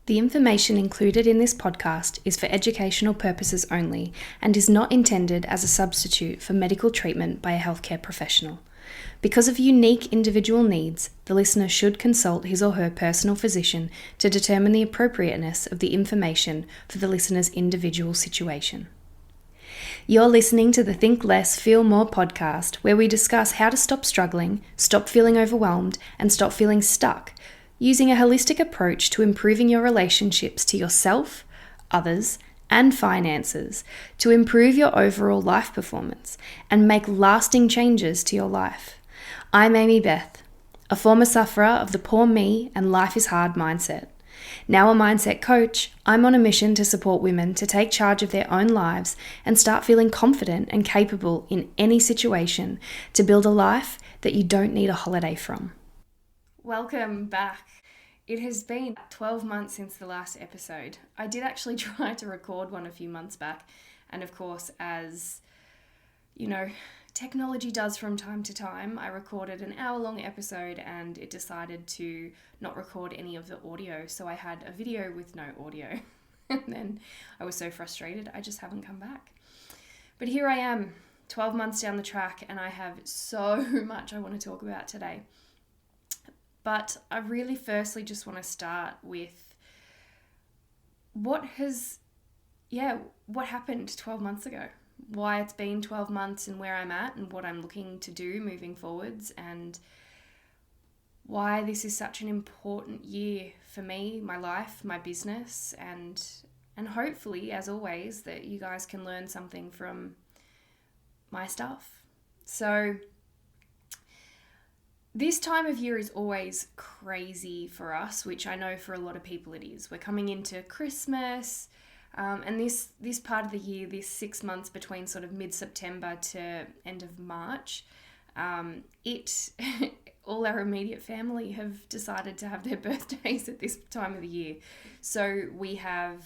The information included in this podcast is for educational purposes only and is not intended as a substitute for medical treatment by a healthcare professional. Because of unique individual needs, the listener should consult his or her personal physician to determine the appropriateness of the information for the listener's individual situation. You're listening to the Think Less, Feel More podcast, where we discuss how to stop struggling, stop feeling overwhelmed, and stop feeling stuck, using a holistic approach to improving your relationships to yourself, others, and finances to improve your overall life performance and make lasting changes to your life. I'm Amy Beth, a former sufferer of the poor me and life is hard mindset. Now a mindset coach, I'm on a mission to support women to take charge of their own lives and start feeling confident and capable in any situation to build a life that you don't need a holiday from. Welcome back. It has been 12 months since the last episode. I did actually try to record one a few months back, and of course, as you know, technology does from time to time, I recorded an hour-long episode and it decided to not record any of the audio, so I had a video with no audio. And then I was so frustrated, I just haven't come back. But here I am, 12 months down the track, and I have so much I want to talk about today. But I really firstly just want to start with what happened 12 months ago, why it's been 12 months and where I'm at and what I'm looking to do moving forwards, and why this is such an important year for me, my life, my business, and hopefully, as always, that you guys can learn something from my stuff. So this time of year is always crazy for us, which I know for a lot of people it is. We're coming into Christmas, and this part of the year, this 6 months between sort of mid-September to end of March, all our immediate family have decided to have their birthdays at this time of the year. So we have,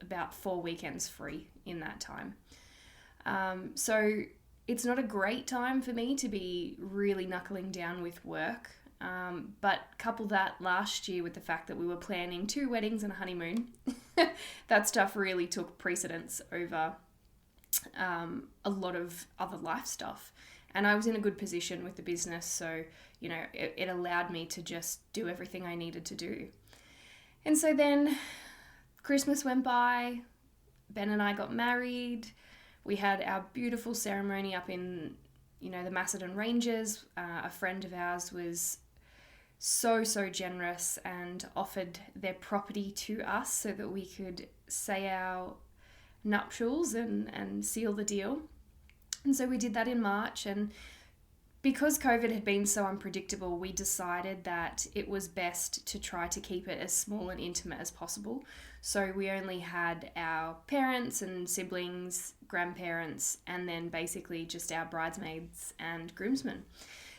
about 4 weekends free in that time. So it's not a great time for me to be really knuckling down with work, but couple that last year with the fact that we were planning 2 weddings and a honeymoon, that stuff really took precedence over a lot of other life stuff. And I was in a good position with the business, so, it allowed me to just do everything I needed to do. And so then Christmas went by, Ben and I got married. We had our beautiful ceremony up in, the Macedon Ranges. A friend of ours was so generous and offered their property to us so that we could say our nuptials and seal the deal. And so we did that in March, and because COVID had been so unpredictable, we decided that it was best to try to keep it as small and intimate as possible. So we only had our parents and siblings, grandparents, and then basically just our bridesmaids and groomsmen.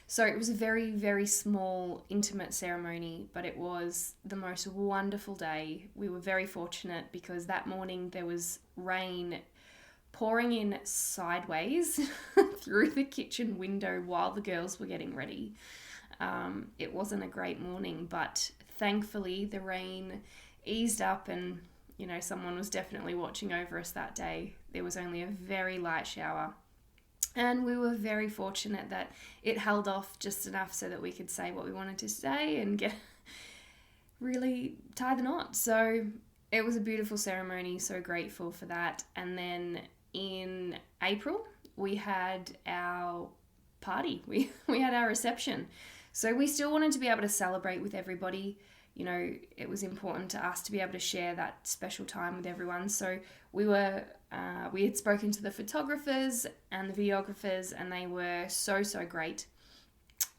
So it was a very, very small, intimate ceremony, but it was the most wonderful day. We were very fortunate because that morning there was rain pouring in sideways through the kitchen window while the girls were getting ready. It wasn't a great morning, but thankfully the rain eased up and, someone was definitely watching over us that day. There was only a very light shower, and we were very fortunate that it held off just enough so that we could say what we wanted to say and really tie the knot. So it was a beautiful ceremony, so grateful for that. And then in April, we had our party. We had our reception. So we still wanted to be able to celebrate with everybody. It was important to us to be able to share that special time with everyone. So we had spoken to the photographers and the videographers, and they were so great.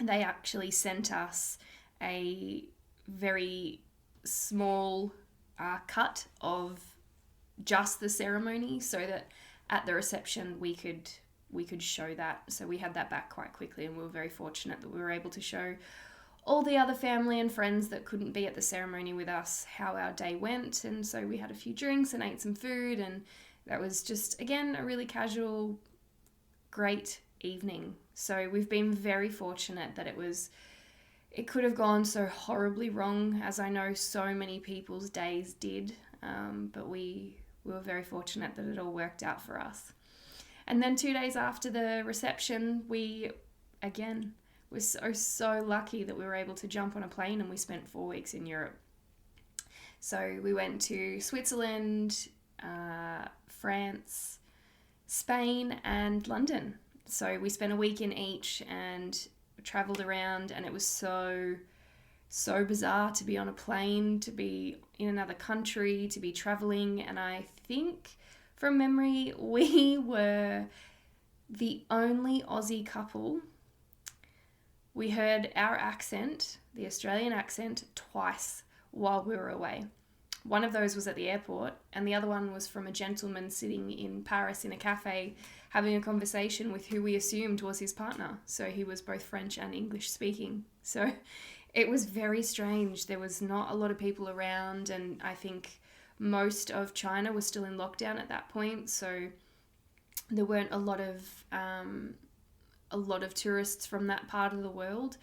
They actually sent us a very small cut of just the ceremony so that at the reception we could show that. So we had that back quite quickly, and we were very fortunate that we were able to show all the other family and friends that couldn't be at the ceremony with us how our day went. And so we had a few drinks and ate some food, and that was just, again, a really casual, great evening. So we've been very fortunate that it was it could have gone so horribly wrong, as I know so many people's days did. But we were very fortunate that it all worked out for us. And then 2 days after the reception, we, again, were so lucky that we were able to jump on a plane, and we spent 4 weeks in Europe. So we went to Switzerland, France, Spain, and London. So we spent a week in each and travelled around, and it was so bizarre to be on a plane, to be in another country, to be travelling. And I think from memory, we were the only Aussie couple. We heard our accent, the Australian accent, twice while we were away. One of those was at the airport, and the other one was from a gentleman sitting in Paris in a cafe having a conversation with who we assumed was his partner. So he was both French and English speaking. So it was very strange. There was not a lot of people around, and I think most of China was still in lockdown at that point. So there weren't a lot of tourists from that part of the world.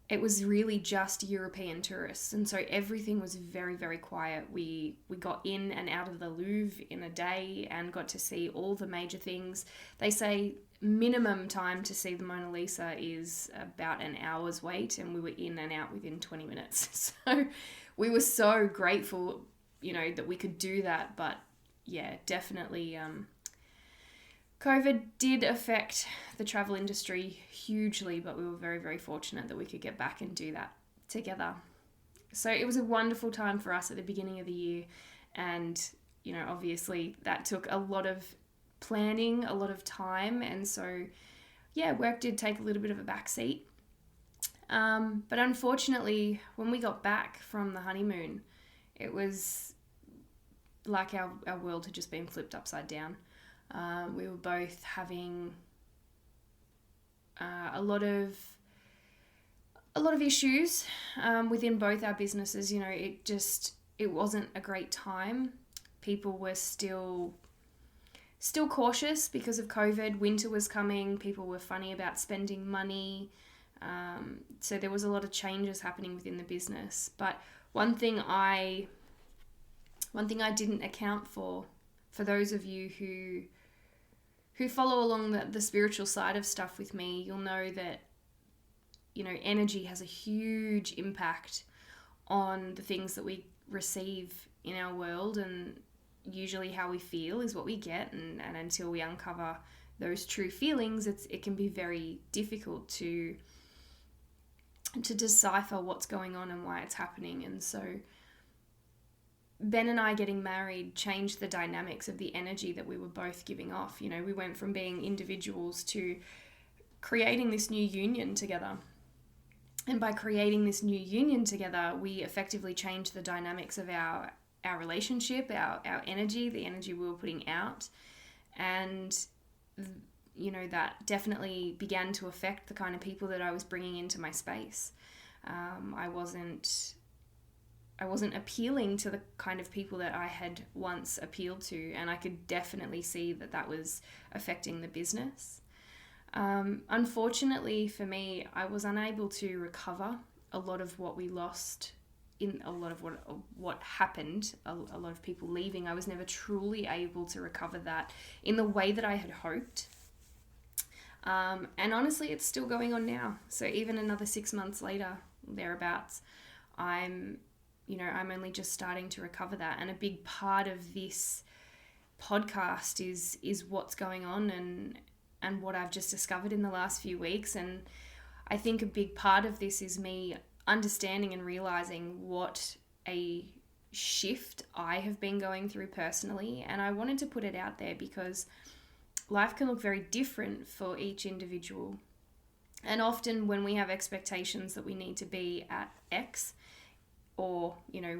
It was really just European tourists, and so everything was very, very quiet. We got in and out of the Louvre in a day and got to see all the major things. They say minimum time to see the Mona Lisa is about an hour's wait, and we were in and out within 20 minutes. So we were so grateful, that we could do that. But yeah, definitely COVID did affect the travel industry hugely, but we were very, very fortunate that we could get back and do that together. So it was a wonderful time for us at the beginning of the year. And, obviously that took a lot of planning, a lot of time. And so, yeah, work did take a little bit of a backseat. But unfortunately, when we got back from the honeymoon, it was like our world had just been flipped upside down. We were both having a lot of issues within both our businesses. It wasn't a great time. People were still cautious because of COVID. Winter was coming. People were funny about spending money. So there was a lot of changes happening within the business. But one thing I didn't account for those of you who follow along the spiritual side of stuff with me, you'll know that, energy has a huge impact on the things that we receive in our world, and usually how we feel is what we get, and until we uncover those true feelings, it can be very difficult to decipher what's going on and why it's happening. And so Ben and I getting married changed the dynamics of the energy that we were both giving off. We went from being individuals to creating this new union together. And by creating this new union together, we effectively changed the dynamics of our relationship, our energy, the energy we were putting out. And, that definitely began to affect the kind of people that I was bringing into my space. I wasn't appealing to the kind of people that I had once appealed to, and I could definitely see that was affecting the business. Unfortunately for me, I was unable to recover a lot of what we lost in a lot of what happened, a lot of people leaving. I was never truly able to recover that in the way that I had hoped. And honestly, it's still going on now. So even another 6 months later, thereabouts, I'm only just starting to recover that. And a big part of this podcast is what's going on and what I've just discovered in the last few weeks. And I think a big part of this is me understanding and realizing what a shift I have been going through personally. And I wanted to put it out there because life can look very different for each individual. And often when we have expectations that we need to be at X, or,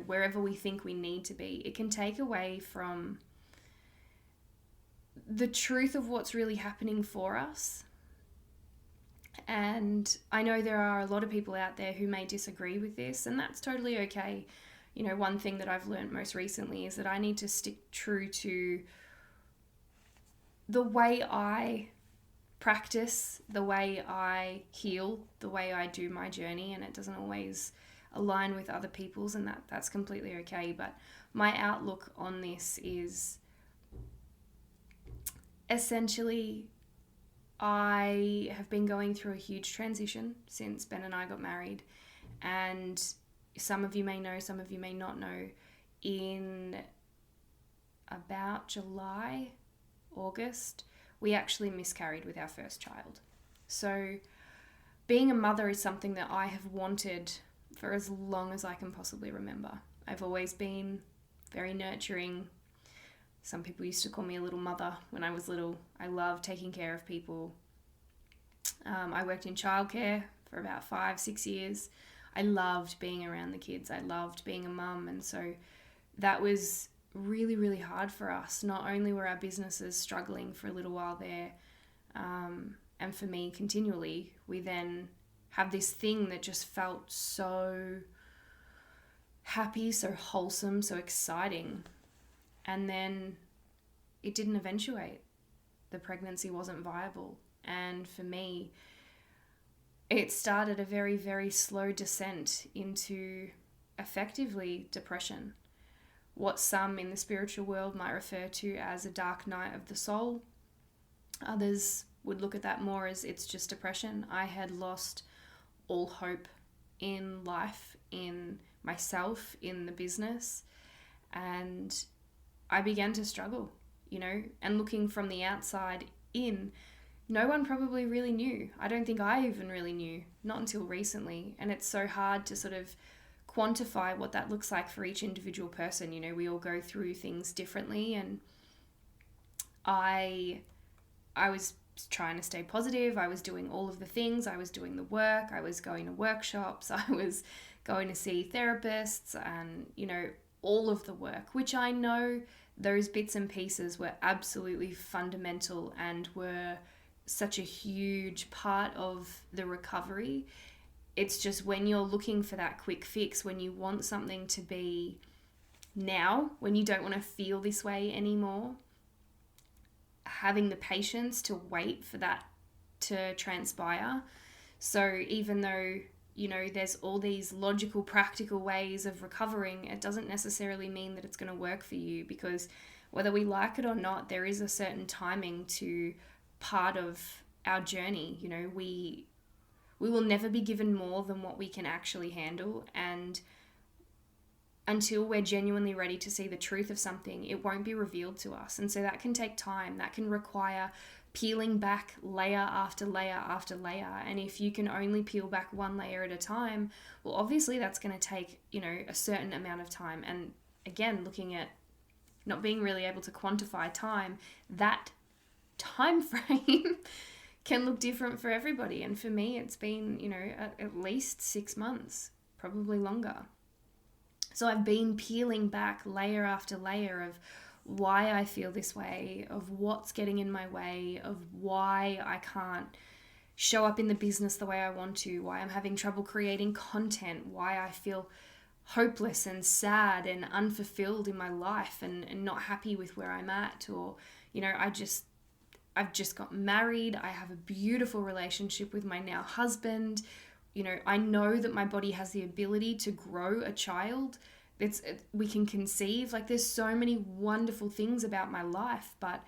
wherever we think we need to be, it can take away from the truth of what's really happening for us. And I know there are a lot of people out there who may disagree with this, and that's totally okay. One thing that I've learned most recently is that I need to stick true to the way I practice the way I heal, the way I do my journey, and it doesn't always align with other people's, and that's completely okay. But my outlook on this is essentially I have been going through a huge transition since Ben and I got married, and some of you may know, some of you may not know, in about July, August, we actually miscarried with our first child. So being a mother is something that I have wanted for as long as I can possibly remember. I've always been very nurturing. Some people used to call me a little mother when I was little. I loved taking care of people. I worked in childcare for about 5-6 years. I loved being around the kids. I loved being a mum. And so that was really, really hard for us. Not only were our businesses struggling for a little while there, and for me continually, we then have this thing that just felt so happy, so wholesome, so exciting. And then it didn't eventuate. The pregnancy wasn't viable. And for me, it started a very, very slow descent into effectively depression. What some in the spiritual world might refer to as a dark night of the soul. Others would look at that more as it's just depression. I had lost all hope in life, in myself, in the business, and I began to struggle, and looking from the outside in, no one probably really knew. I don't think I even really knew, not until recently, and it's so hard to sort of quantify what that looks like for each individual person. We all go through things differently, and I was trying to stay positive. I was doing all of the things. I was doing the work. I was going to workshops. I was going to see therapists and, all of the work, which I know those bits and pieces were absolutely fundamental and were such a huge part of the recovery. It's just when you're looking for that quick fix, when you want something to be now, when you don't want to feel this way anymore, having the patience to wait for that to transpire. So even though, there's all these logical, practical ways of recovering, it doesn't necessarily mean that it's going to work for you, because whether we like it or not, there is a certain timing to part of our journey. We will never be given more than what we can actually handle, and until we're genuinely ready to see the truth of something, it won't be revealed to us. And so that can take time. That can require peeling back layer after layer after layer. And if you can only peel back one layer at a time, well, obviously that's going to take, a certain amount of time. And again, looking at not being really able to quantify time, that time frame can look different for everybody. And for me, it's been, at least 6 months, probably longer. So I've been peeling back layer after layer of why I feel this way, of what's getting in my way, of why I can't show up in the business the way I want to, why I'm having trouble creating content, why I feel hopeless and sad and unfulfilled in my life and not happy with where I'm at. Or, I've just got married. I have a beautiful relationship with my now husband. I know that my body has the ability to grow a child. We can conceive. There's so many wonderful things about my life. But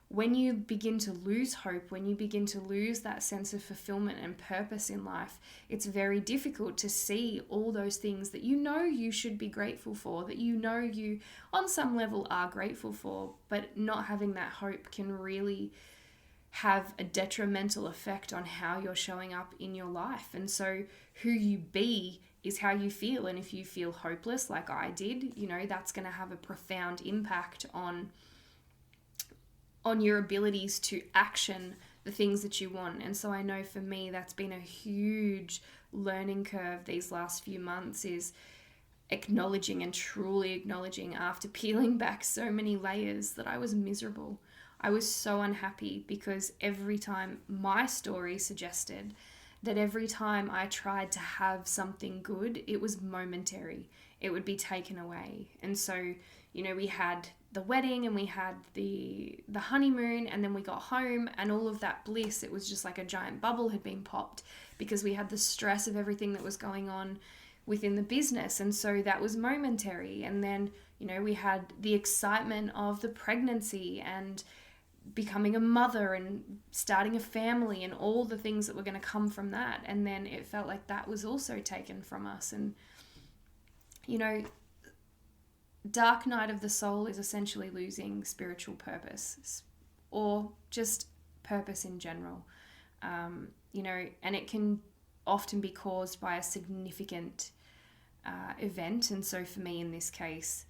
when you begin to lose hope, when you begin to lose that sense of fulfillment and purpose in life, it's very difficult to see all those things that you should be grateful for, that you on some level are grateful for, but not having that hope can really have a detrimental effect on how you're showing up in your life. And so who you be is how you feel. And if you feel hopeless like I did, that's going to have a profound impact on your abilities to action the things that you want. And so I know for me, that's been a huge learning curve these last few months, is acknowledging and truly acknowledging, after peeling back so many layers, that I was miserable. I was so unhappy, because every time my story suggested that every time I tried to have something good, it was momentary. it would be taken away. And so, we had the wedding and we had the honeymoon, and then we got home, and all of that bliss, it was just like a giant bubble had been popped because we had the stress of everything that was going on within the business. And so that was momentary. And then, we had the excitement of the pregnancy and becoming a mother and starting a family and all the things that were going to come from that. And then it felt like that was also taken from us. And, dark night of the soul is essentially losing spiritual purpose, or just purpose in general. And it can often be caused by a significant event. And so for me in this case,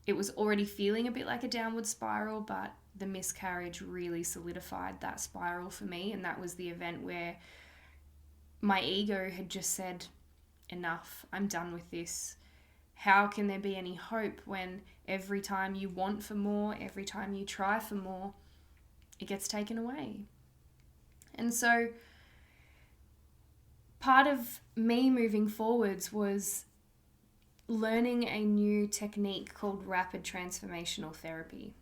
it was already feeling a bit like a downward spiral, but the miscarriage really solidified that spiral for me. And that was the event where my ego had just said, enough, I'm done with this. How can there be any hope when every time you want for more, every time you try for more, it gets taken away? And so part of me moving forwards was learning a new technique called rapid transformational therapy.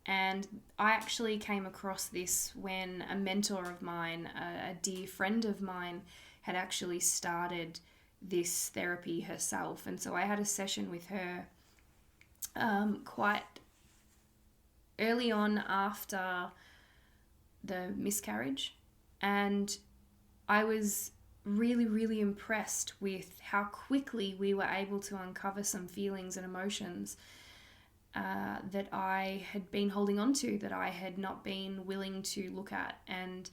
And I actually came across this when a mentor of mine, a dear friend of mine, had actually started this therapy herself. And so I had a session with her quite early on after the miscarriage, and I was really, really impressed with how quickly we were able to uncover some feelings and emotions that I had been holding on to, that I had not been willing to look at. And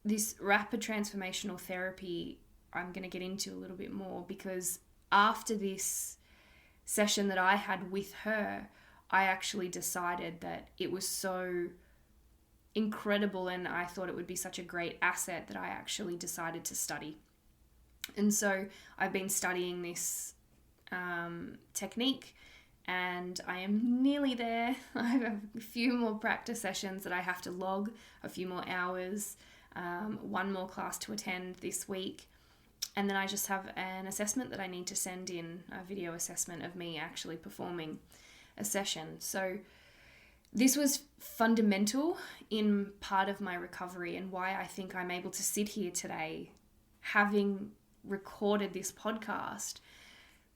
this rapid transformational therapy, I'm going to get into a little bit more, because after this session that I had with her, I actually decided that it was so incredible and I thought it would be such a great asset that I actually decided to study. And so I've been studying this technique, and I am nearly there. I have a few more practice sessions that I have to log, a few more hours, one more class to attend this week. And then I just have an assessment that I need to send in, a video assessment of me actually performing a session. So this was fundamental in part of my recovery, and why I think I'm able to sit here today having recorded this podcast,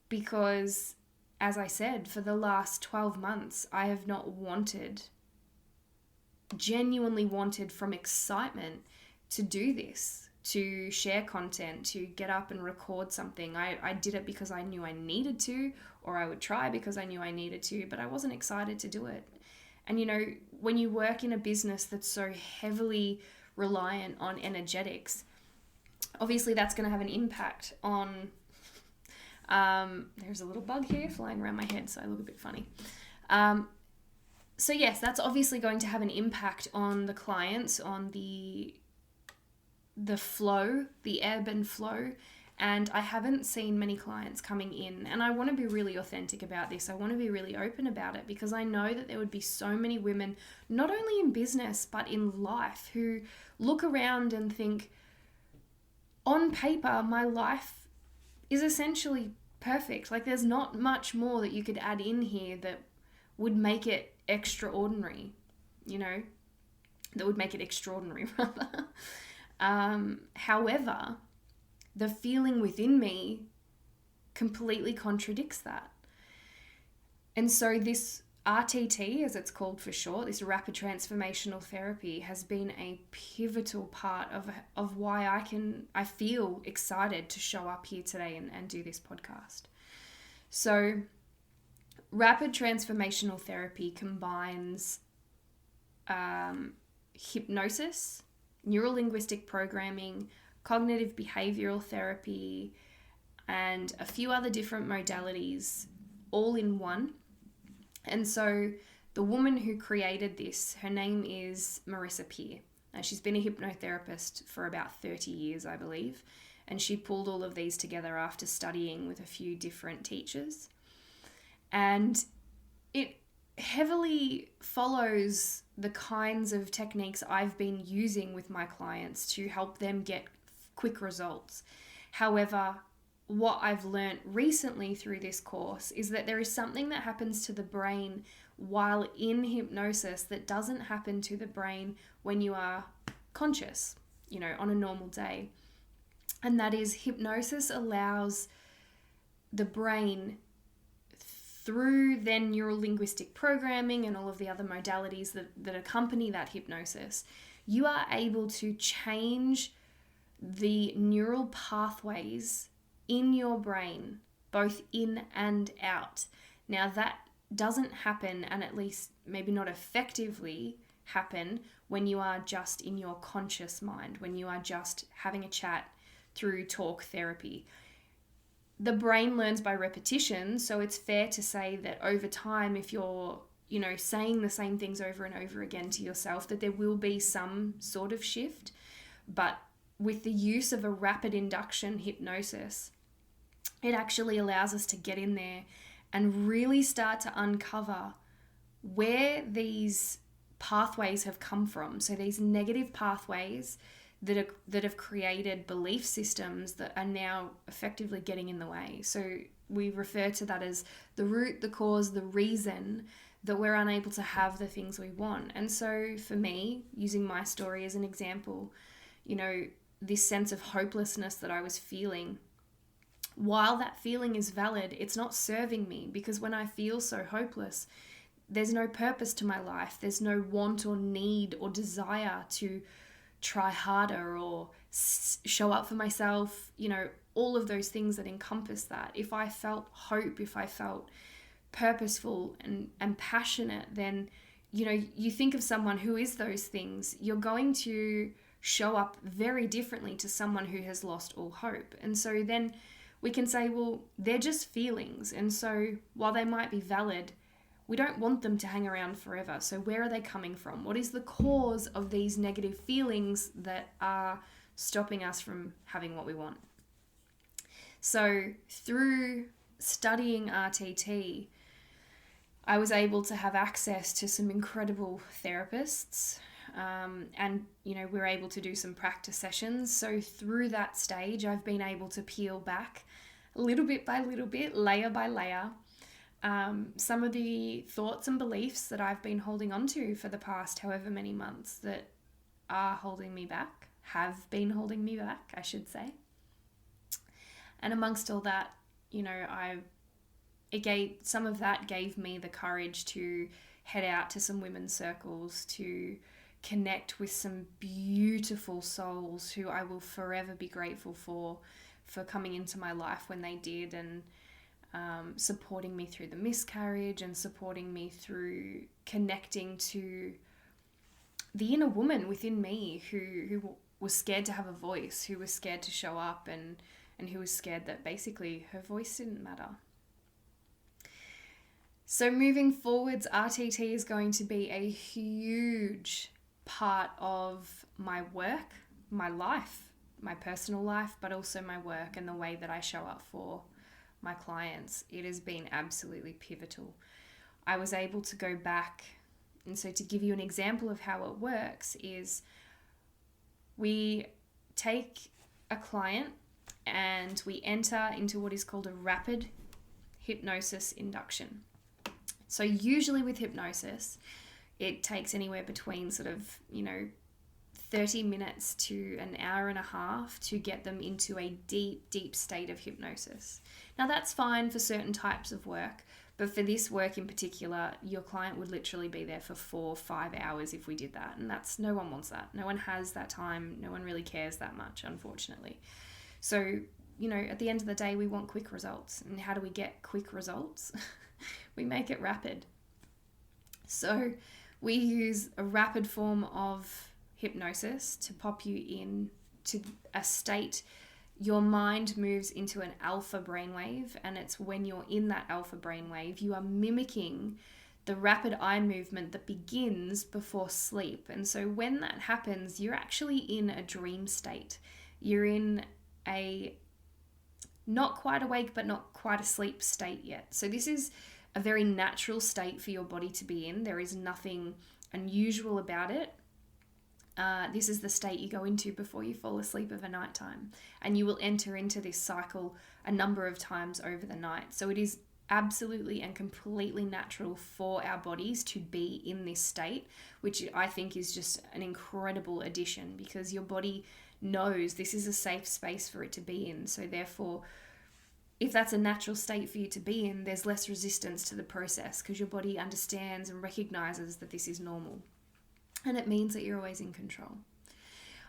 because, as I said, for the last 12 months, I have not genuinely wanted from excitement to do this, to share content, to get up and record something. I did it because I knew I needed to, or I would try because I knew I needed to, but I wasn't excited to do it. And when you work in a business that's so heavily reliant on energetics, obviously that's going to have an impact on, there's a little bug here flying around my head, so I look a bit funny. So yes, that's obviously going to have an impact on the clients, on the flow, the ebb and flow. And I haven't seen many clients coming in, and I want to be really authentic about this. I want to be really open about it, because I know that there would be so many women, not only in business, but in life, who look around and think, on paper, my life is essentially perfect. Like, there's not much more that you could add in here that would make it extraordinary, that would make it extraordinary rather. However, the feeling within me completely contradicts that. And so this RTT, as it's called for short, this rapid transformational therapy, has been a pivotal part of why I feel excited to show up here today and do this podcast. So rapid transformational therapy combines hypnosis, neuro-linguistic programming, cognitive behavioral therapy, and a few other different modalities all in one. And so the woman who created this, her name is Marissa Peer. She's been a hypnotherapist for about 30 years, I believe, and she pulled all of these together after studying with a few different teachers. And it heavily follows the kinds of techniques I've been using with my clients to help them get quick results. However, what I've learnt recently through this course is that there is something that happens to the brain while in hypnosis that doesn't happen to the brain when you are conscious, on a normal day. And that is, hypnosis allows the brain, through then neuro-linguistic programming and all of the other modalities that accompany that hypnosis, you are able to change the neural pathways in your brain, both in and out. Now, that doesn't happen, and at least maybe not effectively happen, when you are just in your conscious mind, when you are just having a chat through talk therapy. The brain learns by repetition, so it's fair to say that over time, if you're, saying the same things over and over again to yourself, that there will be some sort of shift. But with the use of a rapid induction hypnosis, it actually allows us to get in there and really start to uncover where these pathways have come from. So these negative pathways that have created belief systems that are now effectively getting in the way. So we refer to that as the root, the cause, the reason that we're unable to have the things we want. And so for me, using my story as an example, this sense of hopelessness that I was feeling, while that feeling is valid, it's not serving me, because when I feel so hopeless, there's no purpose to my life. There's no want or need or desire to try harder or show up for myself, all of those things that encompass that. If I felt hope, if I felt purposeful and passionate, then, you think of someone who is those things, you're going to show up very differently to someone who has lost all hope. And so then we can say, well, they're just feelings. And so while they might be valid, we don't want them to hang around forever. So where are they coming from? What is the cause of these negative feelings that are stopping us from having what we want? So through studying RTT, I was able to have access to some incredible therapists, and we were able to do some practice sessions. So through that stage, I've been able to peel back little bit by little bit, layer by layer, some of the thoughts and beliefs that I've been holding on to for the past however many months that are holding me back, have been holding me back, I should say. And amongst all that, some of that gave me the courage to head out to some women's circles, to connect with some beautiful souls who I will forever be grateful for coming into my life when they did, and supporting me through the miscarriage and supporting me through connecting to the inner woman within me who was scared to have a voice, who was scared to show up, and who was scared that basically her voice didn't matter. So moving forwards, RTT is going to be a huge part of my work, my life, my personal life, but also my work and the way that I show up for my clients. It has been absolutely pivotal. I was able to go back, and so to give you an example of how it works is we take a client and we enter into what is called a rapid hypnosis induction. So usually with hypnosis, it takes anywhere between 30 minutes to an hour and a half to get them into a deep, deep state of hypnosis. Now that's fine for certain types of work, but for this work in particular, your client would literally be there for 4 or 5 hours if we did that. And no one wants that. No one has that time. No one really cares that much, unfortunately. So, at the end of the day, we want quick results. And how do we get quick results? We make it rapid. So we use a rapid form of hypnosis to pop you in to a state. Your mind moves into an alpha brainwave, and it's when you're in that alpha brainwave, you are mimicking the rapid eye movement that begins before sleep. And so when that happens, you're actually in a dream state. You're in a not quite awake but not quite asleep state yet. So this is a very natural state for your body to be in. There is nothing unusual about it. This is the state you go into before you fall asleep of a nighttime. And you will enter into this cycle a number of times over the night. So it is absolutely and completely natural for our bodies to be in this state, which I think is just an incredible addition, because your body knows this is a safe space for it to be in. So therefore, if that's a natural state for you to be in, there's less resistance to the process, because your body understands and recognizes that this is normal. And it means that you're always in control.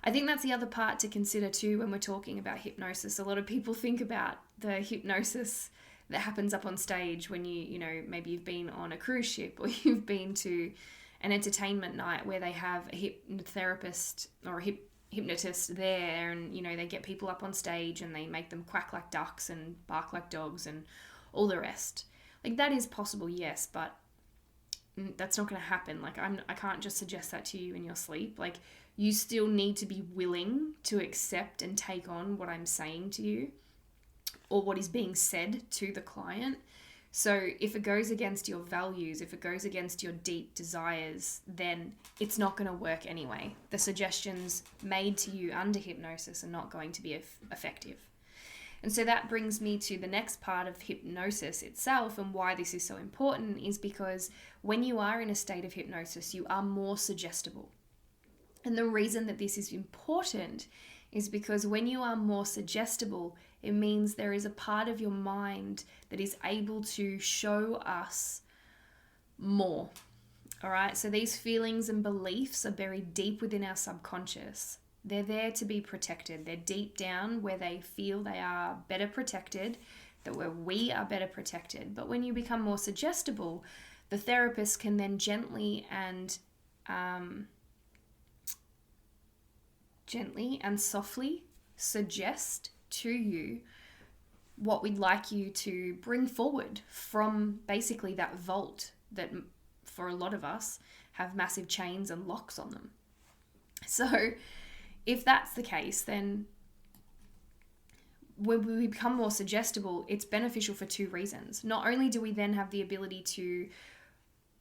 I think that's the other part to consider too when we're talking about hypnosis. A lot of people think about the hypnosis that happens up on stage when maybe you've been on a cruise ship, or you've been to an entertainment night where they have a hypnotherapist or a hypnotist there, and they get people up on stage and they make them quack like ducks and bark like dogs and all the rest. Like, that is possible, yes, but that's not going to happen. Like, I can't just suggest that to you in your sleep. Like, you still need to be willing to accept and take on what I'm saying to you, or what is being said to the client. So if it goes against your values, if it goes against your deep desires, then it's not going to work anyway. The suggestions made to you under hypnosis are not going to be effective. And so that brings me to the next part of hypnosis itself, and why this is so important is because when you are in a state of hypnosis, you are more suggestible. And the reason that this is important is because when you are more suggestible, it means there is a part of your mind that is able to show us more. All right, so these feelings and beliefs are buried deep within our subconscious. They're there to be protected. They're deep down where they feel they are better protected, that where we are better protected. But when you become more suggestible, the therapist can then gently and softly suggest to you what we'd like you to bring forward from basically that vault that for a lot of us have massive chains and locks on them. So if that's the case, then when we become more suggestible, it's beneficial for two reasons. Not only do we then have the ability to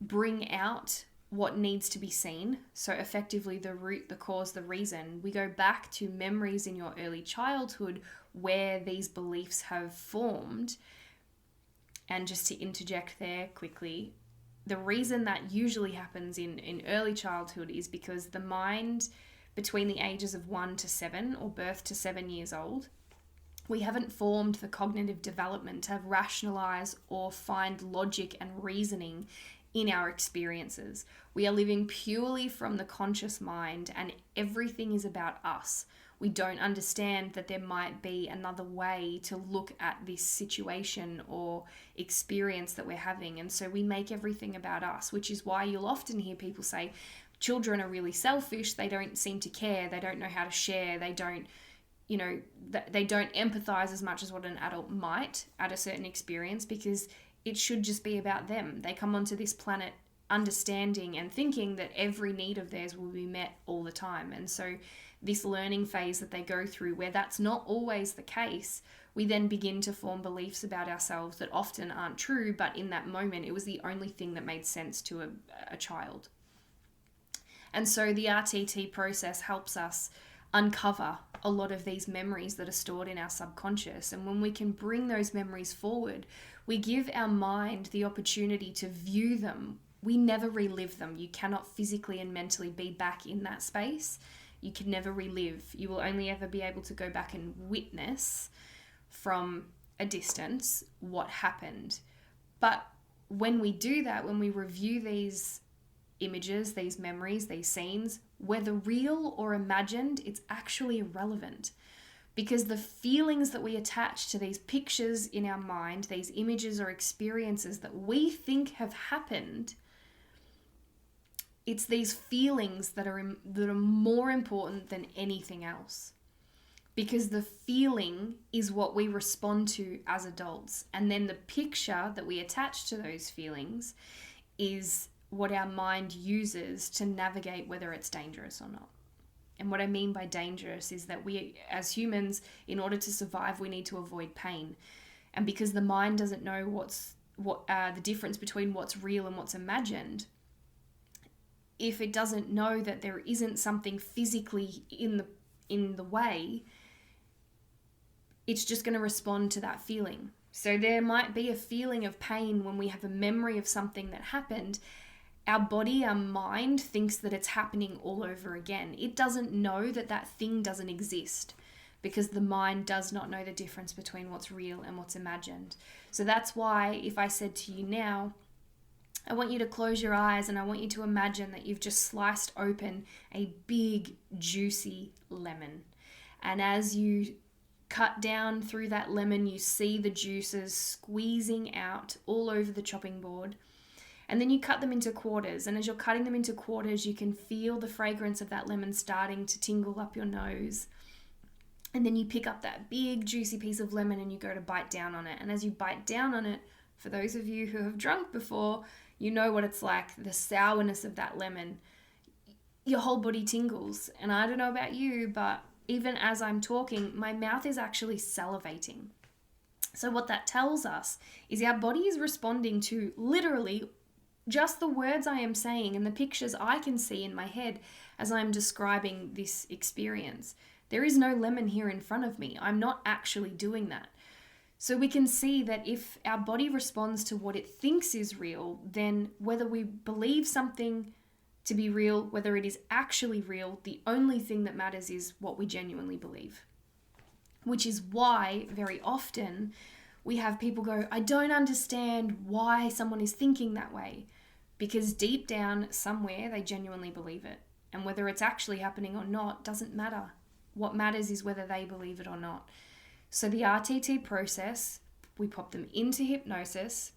bring out what needs to be seen, so effectively the root, the cause, the reason, we go back to memories in your early childhood where these beliefs have formed. And just to interject there quickly, the reason that usually happens in early childhood is because the mind between the ages of 1 to 7, or birth to 7 years old, we haven't formed the cognitive development to rationalize or find logic and reasoning in our experiences. We are living purely from the conscious mind, and everything is about us. We don't understand that there might be another way to look at this situation or experience that we're having. And so we make everything about us, which is why you'll often hear people say, children are really selfish. They don't seem to care. They don't know how to share. They don't empathize as much as what an adult might at a certain experience, because it should just be about them. They come onto this planet understanding and thinking that every need of theirs will be met all the time. And so this learning phase that they go through, where that's not always the case, we then begin to form beliefs about ourselves that often aren't true, but in that moment, it was the only thing that made sense to a child. And so the RTT process helps us uncover a lot of these memories that are stored in our subconscious. And when we can bring those memories forward, we give our mind the opportunity to view them. We never relive them. You cannot physically and mentally be back in that space. You can never relive. You will only ever be able to go back and witness from a distance what happened. But when we do that, when we review these images, these memories, these scenes, whether real or imagined, it's actually irrelevant, because the feelings that we attach to these pictures in our mind, these images or experiences that we think have happened, it's these feelings that are more important than anything else, because the feeling is what we respond to as adults, and then the picture that we attach to those feelings is what our mind uses to navigate whether it's dangerous or not. And what I mean by dangerous is that we, as humans, in order to survive, we need to avoid pain. And because the mind doesn't know the difference between what's real and what's imagined, if it doesn't know that there isn't something physically in the way, it's just going to respond to that feeling. So there might be a feeling of pain when we have a memory of something that happened. Our body, our mind thinks that it's happening all over again. It doesn't know that that thing doesn't exist, because the mind does not know the difference between what's real and what's imagined. So that's why if I said to you now, I want you to close your eyes and I want you to imagine that you've just sliced open a big, juicy lemon. And as you cut down through that lemon, you see the juices squeezing out all over the chopping board. And then you cut them into quarters. And as you're cutting them into quarters, you can feel the fragrance of that lemon starting to tingle up your nose. And then you pick up that big, juicy piece of lemon and you go to bite down on it. And as you bite down on it, for those of you who have drunk before, you know what it's like, the sourness of that lemon. Your whole body tingles. And I don't know about you, but even as I'm talking, my mouth is actually salivating. So what that tells us is our body is responding to literally just the words I am saying and the pictures I can see in my head as I'm describing this experience. There is no lemon here in front of me. I'm not actually doing that. So we can see that if our body responds to what it thinks is real, then whether we believe something to be real, whether it is actually real, the only thing that matters is what we genuinely believe. Which is why very often we have people go, I don't understand why someone is thinking that way. Because deep down somewhere they genuinely believe it. And whether it's actually happening or not doesn't matter. What matters is whether they believe it or not. So the RTT process, we pop them into hypnosis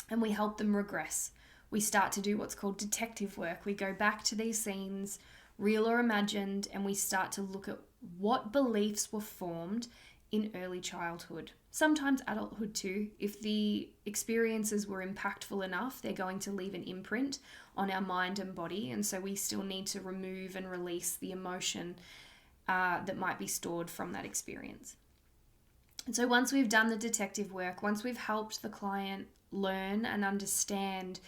and we help them regress. We start to do what's called detective work. We go back to these scenes, real or imagined, and we start to look at what beliefs were formed in early childhood. Sometimes adulthood too. If the experiences were impactful enough, they're going to leave an imprint on our mind and body. And so we still need to remove and release the emotion that might be stored from that experience. And so once we've done the detective work, once we've helped the client learn and understand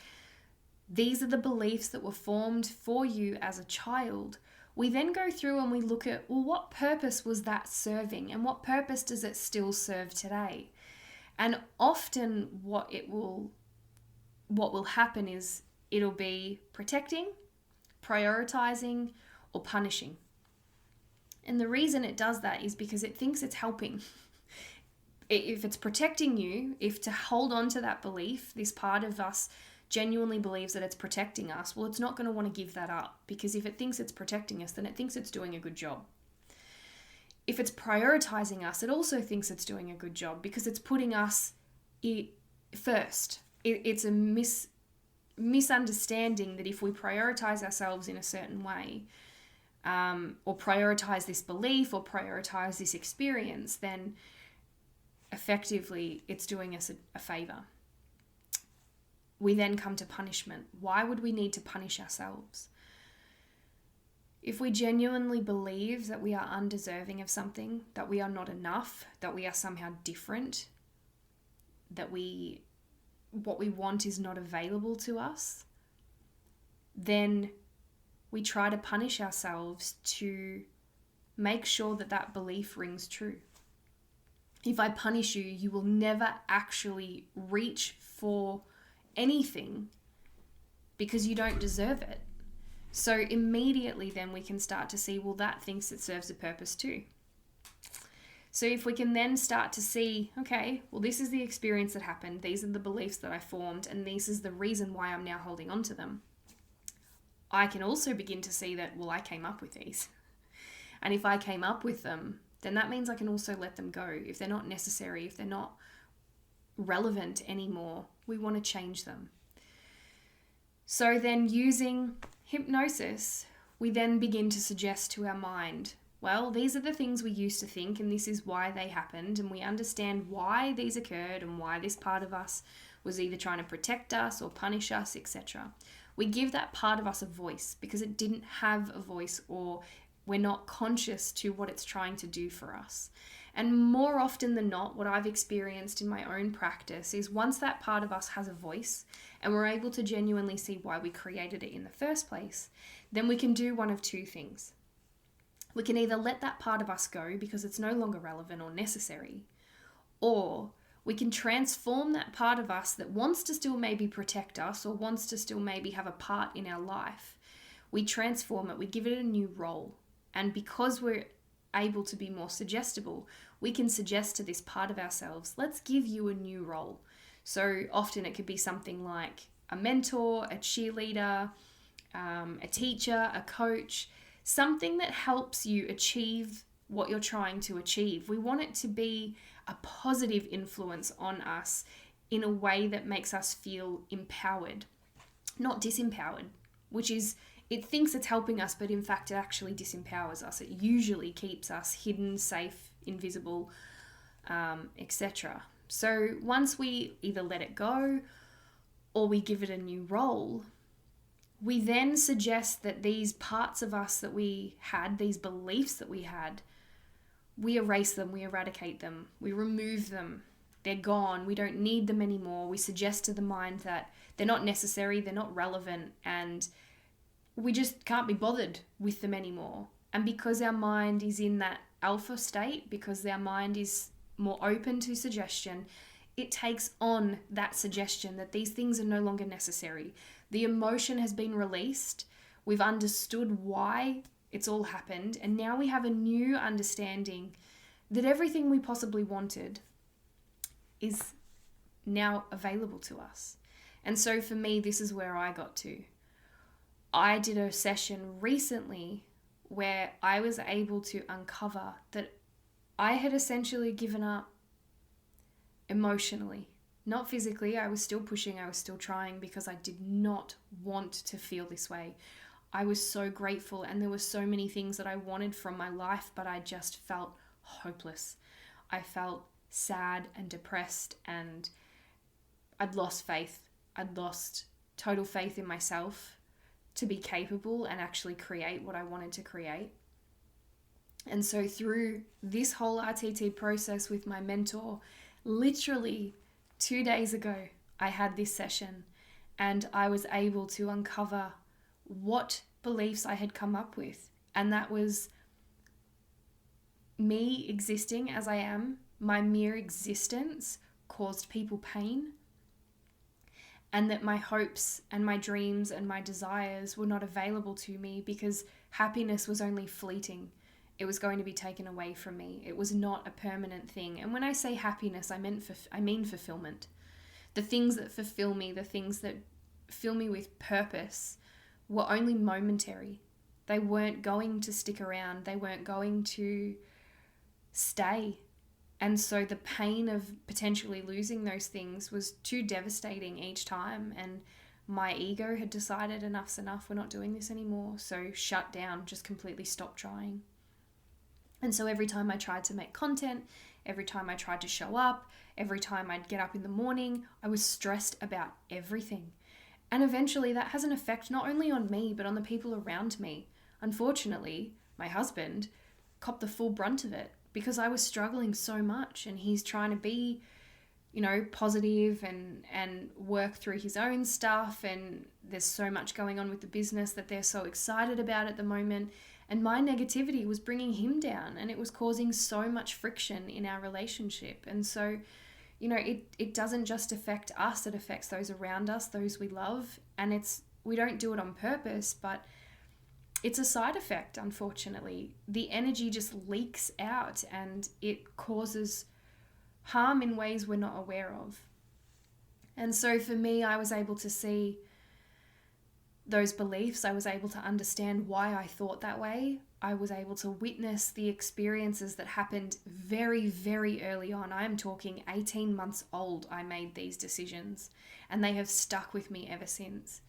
these are the beliefs that were formed for you as a child, we then go through and we look at, well, what purpose was that serving and what purpose does it still serve today? And often what will happen is it'll be protecting, prioritizing, or punishing. And the reason it does that is because it thinks it's helping. If it's protecting you, if to hold on to that belief, this part of us genuinely believes that it's protecting us, well, it's not going to want to give that up, because if it thinks it's protecting us, then it thinks it's doing a good job. If it's prioritizing us, it also thinks it's doing a good job because it's putting us first. It's a misunderstanding that if we prioritize ourselves in a certain way, or prioritize this belief or prioritize this experience, then effectively it's doing us a favor. We then come to punishment. Why would we need to punish ourselves? If we genuinely believe that we are undeserving of something, that we are not enough, that we are somehow different, that what we want is not available to us, then we try to punish ourselves to make sure that that belief rings true. If I punish you, you will never actually reach for anything because you don't deserve it. So immediately then we can start to see, well, that thinks it serves a purpose too. So if we can then start to see, okay, well, this is the experience that happened. These are the beliefs that I formed, and this is the reason why I'm now holding on to them. I can also begin to see that, well, I came up with these. And if I came up with them, then that means I can also let them go. If they're not necessary, if they're not relevant anymore, we want to change them. So then using hypnosis, we then begin to suggest to our mind, well, these are the things we used to think and this is why they happened, and we understand why these occurred and why this part of us was either trying to protect us or punish us, etc. We give that part of us a voice because it didn't have a voice, or we're not conscious to what it's trying to do for us. And more often than not, what I've experienced in my own practice is once that part of us has a voice and we're able to genuinely see why we created it in the first place, then we can do one of two things. We can either let that part of us go because it's no longer relevant or necessary, or we can transform that part of us that wants to still maybe protect us or wants to still maybe have a part in our life. We transform it, we give it a new role. And because we're able to be more suggestible, we can suggest to this part of ourselves, let's give you a new role. So often it could be something like a mentor, a cheerleader, a teacher, a coach, something that helps you achieve what you're trying to achieve. We want it to be a positive influence on us in a way that makes us feel empowered, not disempowered, which is, it thinks it's helping us, but in fact it actually disempowers us. It usually keeps us hidden, safe, invisible, etc. So once we either let it go or we give it a new role, we then suggest that these parts of us that we had, these beliefs that we had, we erase them, we eradicate them, we remove them. They're gone, we don't need them anymore. We suggest to the mind that they're not necessary, they're not relevant, and we just can't be bothered with them anymore. And because our mind is in that alpha state, because our mind is more open to suggestion, it takes on that suggestion that these things are no longer necessary. The emotion has been released. We've understood why it's all happened. And now we have a new understanding that everything we possibly wanted is now available to us. And so for me, this is where I got to. I did a session recently where I was able to uncover that I had essentially given up emotionally. Not physically, I was still pushing, I was still trying because I did not want to feel this way. I was so grateful and there were so many things that I wanted from my life, but I just felt hopeless. I felt sad and depressed, and I'd lost faith. I'd lost total faith in myself to be capable and actually create what I wanted to create. And so through this whole RTT process with my mentor, literally 2 days ago, I had this session and I was able to uncover what beliefs I had come up with. And that was me existing as I am. My mere existence caused people pain. And that my hopes and my dreams and my desires were not available to me because happiness was only fleeting. It was going to be taken away from me. It was not a permanent thing. And when I say happiness, I mean fulfillment. The things that fulfill me, the things that fill me with purpose, were only momentary. They weren't going to stick around. They weren't going to stay. And so the pain of potentially losing those things was too devastating each time. And my ego had decided enough's enough. We're not doing this anymore. So shut down, just completely stop trying. And so every time I tried to make content, every time I tried to show up, every time I'd get up in the morning, I was stressed about everything. And eventually that has an effect not only on me, but on the people around me. Unfortunately, my husband copped the full brunt of it because I was struggling so much, and he's trying to be, positive and work through his own stuff. And there's so much going on with the business that they're so excited about at the moment. And my negativity was bringing him down, and it was causing so much friction in our relationship. And so, it doesn't just affect us, it affects those around us, those we love. And we don't do it on purpose, but it's a side effect, unfortunately. The energy just leaks out and it causes harm in ways we're not aware of. And so for me, I was able to see those beliefs. I was able to understand why I thought that way. I was able to witness the experiences that happened very, very early on. I am talking 18 months old, I made these decisions, and they have stuck with me ever since.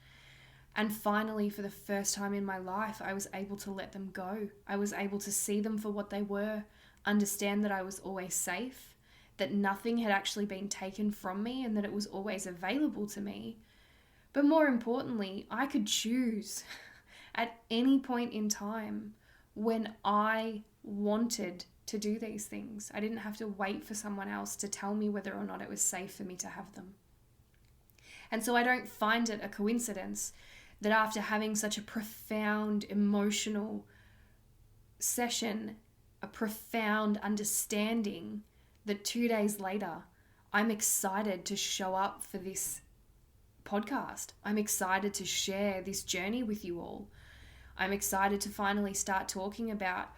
And finally, for the first time in my life, I was able to let them go. I was able to see them for what they were, understand that I was always safe, that nothing had actually been taken from me, and that it was always available to me. But more importantly, I could choose at any point in time when I wanted to do these things. I didn't have to wait for someone else to tell me whether or not it was safe for me to have them. And so I don't find it a coincidence that after having such a profound emotional session, a profound understanding, that 2 days later, I'm excited to show up for this podcast. I'm excited to share this journey with you all. I'm excited to finally start talking about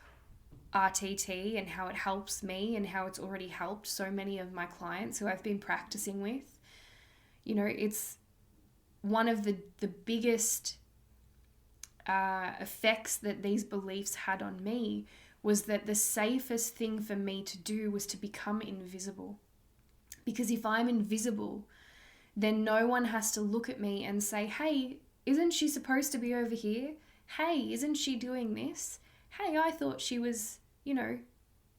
RTT and how it helps me and how it's already helped so many of my clients who I've been practicing with. You know, it's one of the biggest effects that these beliefs had on me was that the safest thing for me to do was to become invisible. Because if I'm invisible, then no one has to look at me and say, hey, isn't she supposed to be over here? Hey, isn't she doing this? Hey, I thought she was,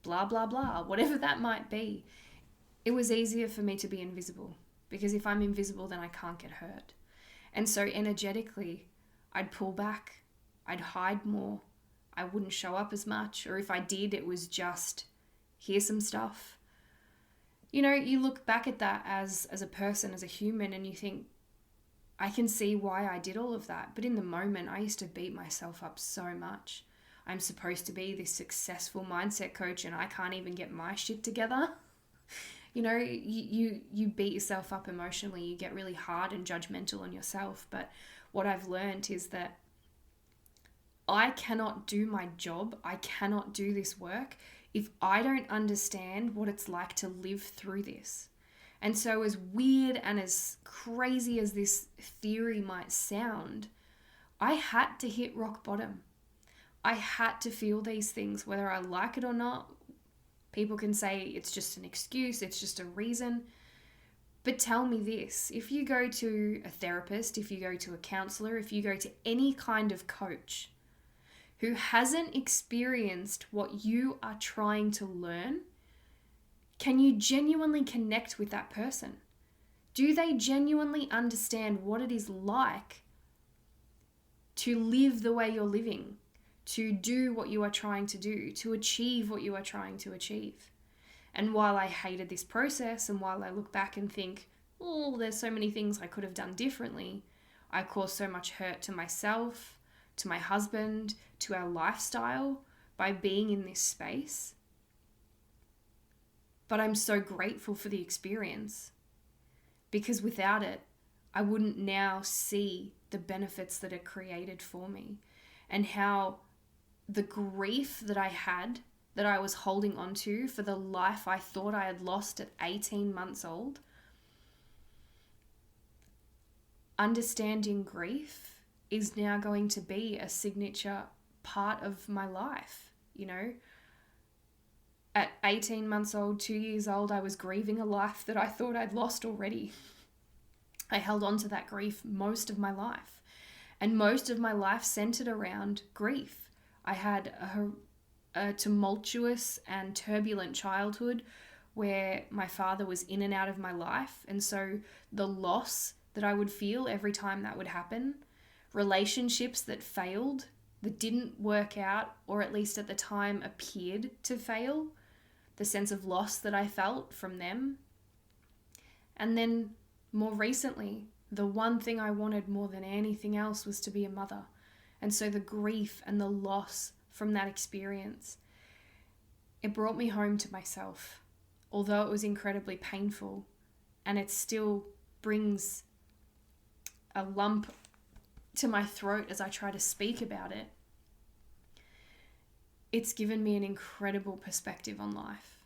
blah, blah, blah, whatever that might be. It was easier for me to be invisible, because if I'm invisible, then I can't get hurt. And so energetically, I'd pull back, I'd hide more, I wouldn't show up as much, or if I did, it was just, here's some stuff. You look back at that as a person, as a human, and you think, I can see why I did all of that. But in the moment, I used to beat myself up so much. I'm supposed to be this successful mindset coach and I can't even get my shit together. You beat yourself up emotionally. You get really hard and judgmental on yourself. But what I've learned is that I cannot do my job. I cannot do this work if I don't understand what it's like to live through this. And so as weird and as crazy as this theory might sound, I had to hit rock bottom. I had to feel these things, whether I like it or not. People can say it's just an excuse, it's just a reason. But tell me this, if you go to a therapist, if you go to a counselor, if you go to any kind of coach who hasn't experienced what you are trying to learn, can you genuinely connect with that person? Do they genuinely understand what it is like to live the way you're living, to do what you are trying to do, to achieve what you are trying to achieve? And while I hated this process, and while I look back and think, oh, there's so many things I could have done differently, I caused so much hurt to myself, to my husband, to our lifestyle by being in this space. But I'm so grateful for the experience, because without it, I wouldn't now see the benefits that it created for me, and how the grief that I had, that I was holding on to for the life I thought I had lost at 18 months old. Understanding grief is now going to be a signature part of my life, At 18 months old, 2 years old, I was grieving a life that I thought I'd lost already. I held on to that grief most of my life. And most of my life centered around grief. I had a tumultuous and turbulent childhood where my father was in and out of my life. And so the loss that I would feel every time that would happen, relationships that failed, that didn't work out, or at least at the time appeared to fail, the sense of loss that I felt from them. And then more recently, the one thing I wanted more than anything else was to be a mother. And so the grief and the loss from that experience, it brought me home to myself. Although it was incredibly painful, and it still brings a lump to my throat as I try to speak about it, it's given me an incredible perspective on life.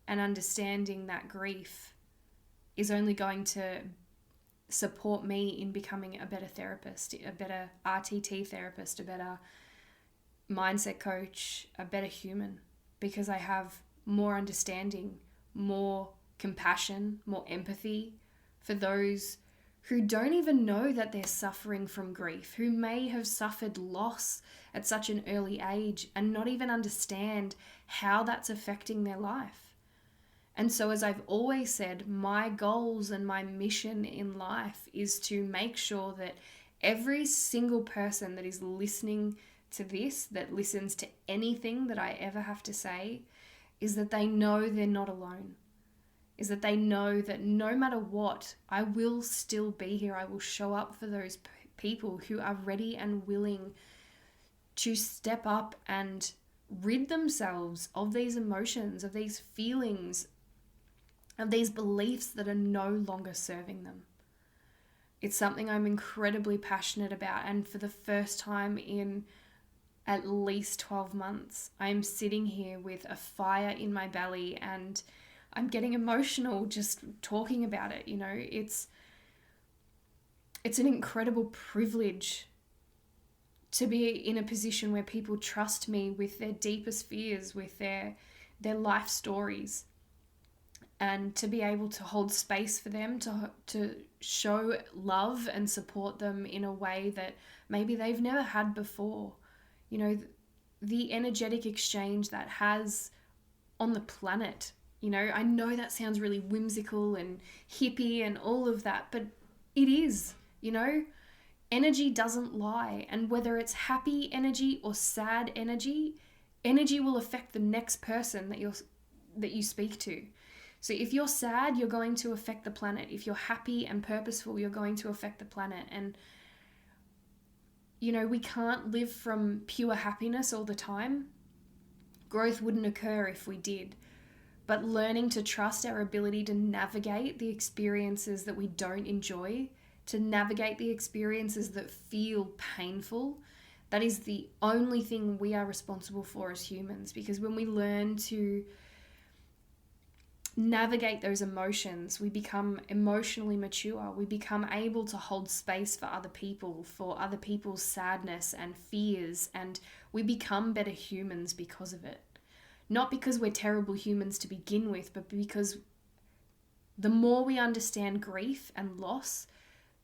And understanding that grief is only going to support me in becoming a better therapist, a better RTT therapist, a better mindset coach, a better human, because I have more understanding, more compassion, more empathy for those who don't even know that they're suffering from grief, who may have suffered loss at such an early age and not even understand how that's affecting their life. And so, as I've always said, my goals and my mission in life is to make sure that every single person that is listening to this, that listens to anything that I ever have to say, is that they know they're not alone. Is that they know that no matter what, I will still be here. I will show up for those people who are ready and willing to step up and rid themselves of these emotions, of these feelings, of these beliefs that are no longer serving them. It's something I'm incredibly passionate about, and for the first time in at least 12 months, I'm sitting here with a fire in my belly and I'm getting emotional just talking about it. You know, it's an incredible privilege to be in a position where people trust me with their deepest fears, with their life stories, and to be able to hold space for them, to show love and support them in a way that maybe they've never had before. You know, the energetic exchange that has on the planet. You know, I know that sounds really whimsical and hippie and all of that, but it is, you know. Energy doesn't lie, and whether it's happy energy or sad energy, energy will affect the next person that you speak to. So if you're sad, you're going to affect the planet. If you're happy and purposeful, you're going to affect the planet. And you know, we can't live from pure happiness all the time. Growth wouldn't occur if we did. But learning to trust our ability to navigate the experiences that we don't enjoy, to navigate the experiences that feel painful, that is the only thing we are responsible for as humans. Because when we learn to navigate those emotions, we become emotionally mature. We become able to hold space for other people, for other people's sadness and fears, and we become better humans because of it. Not because we're terrible humans to begin with, but because the more we understand grief and loss,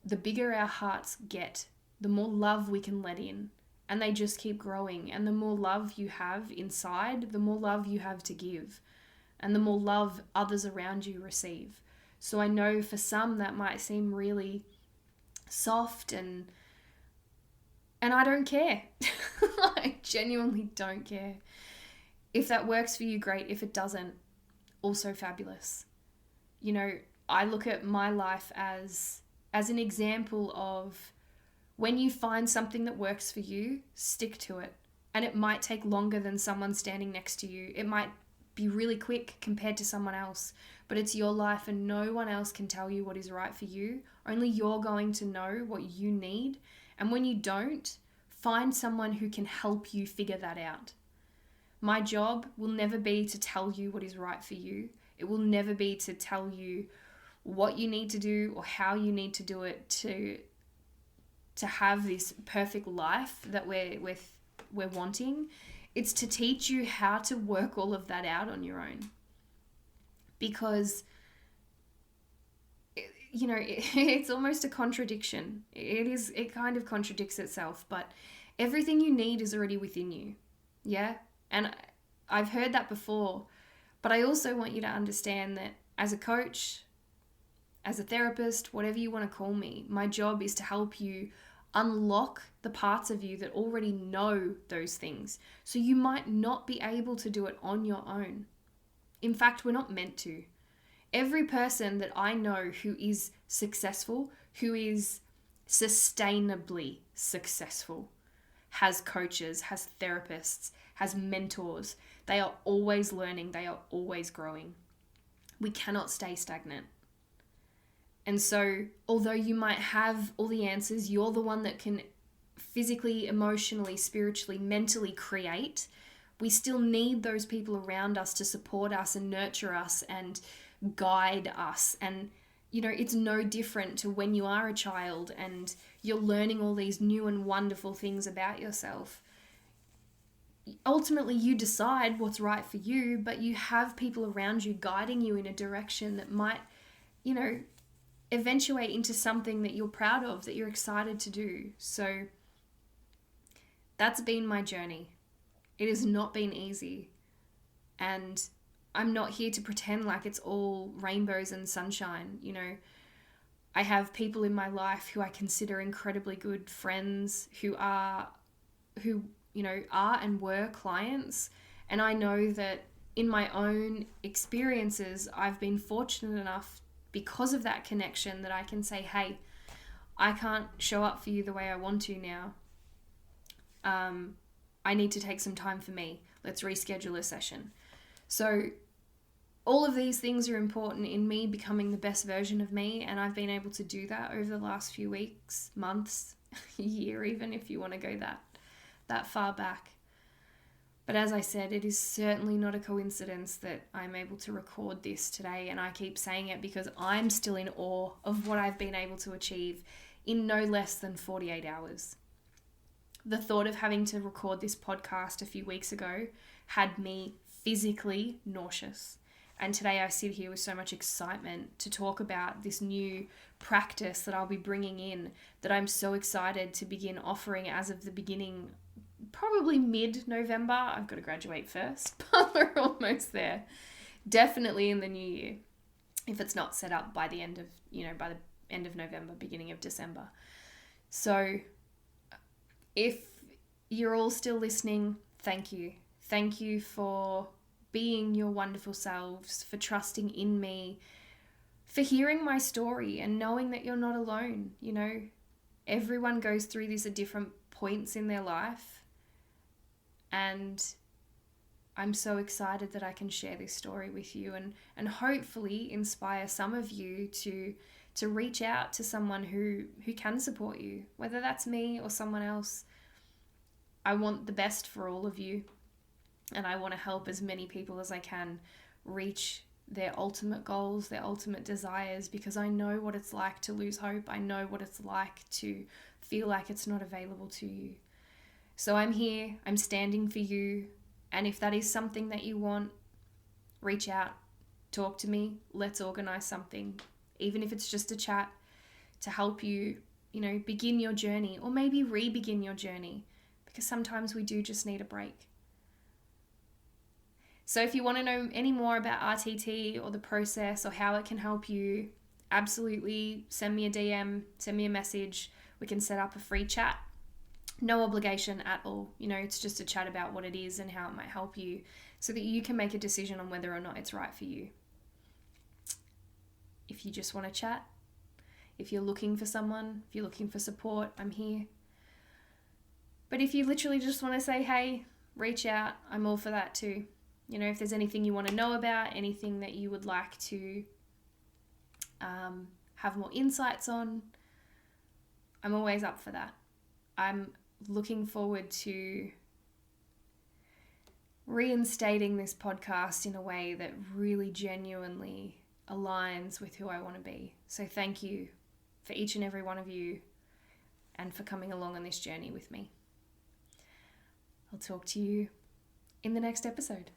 the bigger our hearts get, the more love we can let in, and they just keep growing. And the more love you have inside, the more love you have to give, and the more love others around you receive. So I know for some that might seem really soft, and I don't care. I genuinely don't care. If that works for you, great. If it doesn't, also fabulous. You know, I look at my life as an example of when you find something that works for you, stick to it. And it might take longer than someone standing next to you. It might be really quick compared to someone else, but it's your life and no one else can tell you what is right for you. Only you're going to know what you need. And when you don't, find someone who can help you figure that out. My job will never be to tell you what is right for you. It will never be to tell you what you need to do or how you need to do it to have this perfect life that we're wanting. It's to teach you how to work all of that out on your own. Because, you know, it's almost a contradiction. It kind of contradicts itself, but everything you need is already within you. Yeah? And I've heard that before, but I also want you to understand that as a coach, as a therapist, whatever you want to call me, my job is to help you unlock the parts of you that already know those things. So you might not be able to do it on your own. In fact, we're not meant to. Every person that I know who is successful, who is sustainably successful, has coaches, has therapists, has mentors. They are always learning. They are always growing. We cannot stay stagnant. And so, although you might have all the answers, you're the one that can physically, emotionally, spiritually, mentally create. We still need those people around us to support us and nurture us and guide us. And, you know, it's no different to when you are a child and you're learning all these new and wonderful things about yourself. Ultimately, you decide what's right for you, but you have people around you guiding you in a direction that might, you know, eventuate into something that you're proud of, that you're excited to do. So that's been my journey. It has not been easy. And I'm not here to pretend like it's all rainbows and sunshine. You know, I have people in my life who I consider incredibly good friends, who are and were clients. And I know that in my own experiences, I've been fortunate enough because of that connection that I can say, hey, I can't show up for you the way I want to now. I need to take some time for me. Let's reschedule a session. So all of these things are important in me becoming the best version of me, and I've been able to do that over the last few weeks, months, year even, if you want to go that far back. But as I said, it is certainly not a coincidence that I'm able to record this today, and I keep saying it because I'm still in awe of what I've been able to achieve in no less than 48 hours. The thought of having to record this podcast a few weeks ago had me physically nauseous. And today I sit here with so much excitement to talk about this new practice that I'll be bringing in, that I'm so excited to begin offering as of the beginning, probably mid-November. I've got to graduate first, but we're almost there. Definitely in the new year, if it's not set up by the end of November, beginning of December. So if you're all still listening, thank you. Thank you for being your wonderful selves, for trusting in me, for hearing my story and knowing that you're not alone. Everyone goes through this at different points in their life. And I'm so excited that I can share this story with you and hopefully inspire some of you to reach out to someone who can support you, whether that's me or someone else. I want the best for all of you. And I want to help as many people as I can reach their ultimate goals, their ultimate desires, because I know what it's like to lose hope. I know what it's like to feel like it's not available to you. So I'm here, I'm standing for you. And if that is something that you want, reach out, talk to me, let's organize something. Even if it's just a chat to help you, begin your journey, or maybe re-begin your journey, because sometimes we do just need a break. So if you want to know any more about RTT or the process or how it can help you, absolutely send me a DM, send me a message. We can set up a free chat. No obligation at all. It's just a chat about what it is and how it might help you so that you can make a decision on whether or not it's right for you. If you just want to chat, if you're looking for someone, if you're looking for support, I'm here. But if you literally just want to say, hey, reach out, I'm all for that too. If there's anything you want to know about, anything that you would like to have more insights on, I'm always up for that. I'm looking forward to reinstating this podcast in a way that really genuinely aligns with who I want to be. So thank you for each and every one of you and for coming along on this journey with me. I'll talk to you in the next episode.